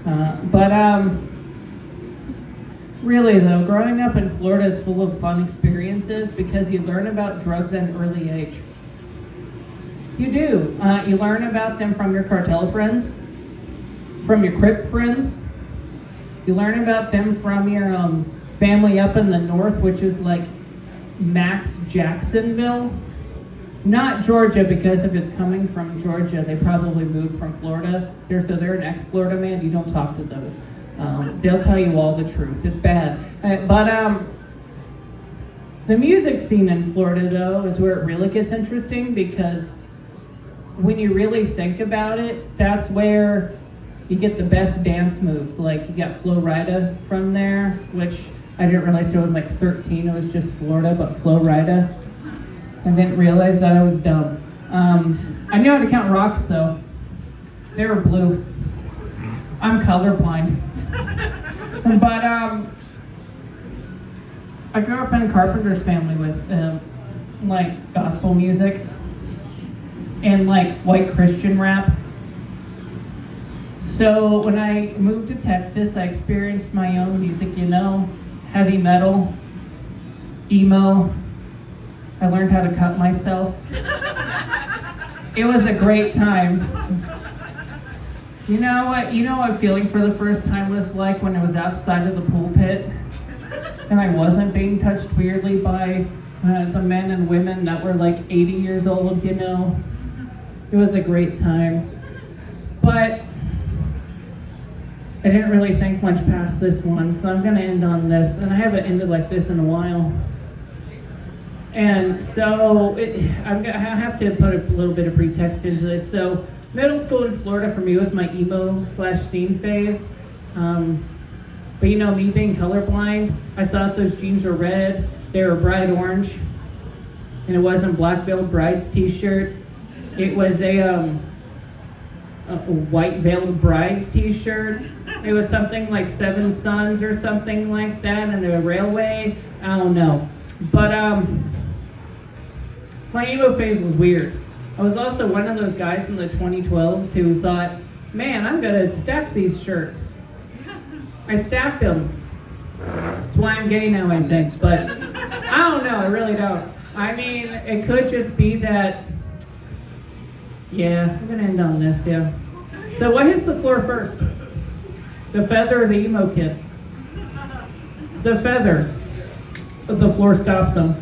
But really though, growing up in Florida is full of fun experiences because you learn about drugs at an early age. You do. You learn about them from your cartel friends, from your Crip friends. You learn about them from your family up in the north, which is like Max Jacksonville. Not Georgia, because if it's coming from Georgia, they probably moved from Florida. They're an ex-Florida man. You don't talk to those. They'll tell you all the truth. It's bad. But the music scene in Florida, though, is where it really gets interesting because when you really think about it, that's where you get the best dance moves. Like, you got Flo Rida from there, which I didn't realize it was like 13. It was just Florida, but Flo Rida. I didn't realize that I was dumb. I knew how to count rocks, though. They were blue. I'm colorblind. But I grew up in a carpenter's family with like gospel music and like white Christian rap. So when I moved to Texas, I experienced my own music, heavy metal, emo. I learned how to cut myself. It was a great time. You know what feeling for the first time was like when I was outside of the pulpit and I wasn't being touched weirdly by the men and women that were like 80 years old, It was a great time. But I didn't really think much past this one, so I'm going to end on this. And I haven't ended like this in a while. And so I have to put a little bit of pretext into this. So middle school in Florida for me was my emo/scene phase. But me being colorblind, I thought those jeans were red. They were bright orange. And it wasn't Black Veiled Brides t-shirt. It was a White Veiled Brides t-shirt. It was something like Seven Sons or something like that, and the railway. I don't know. But my emo phase was weird. I was also one of those guys in the 2012s who thought, man, I'm gonna stack these shirts. I stacked them. That's why I'm gay now, I think. But I don't know, I really don't. I mean, it could just be that, I'm gonna end on this, So what hits the floor first? The feather or the emo kid? The feather. But the floor stops them.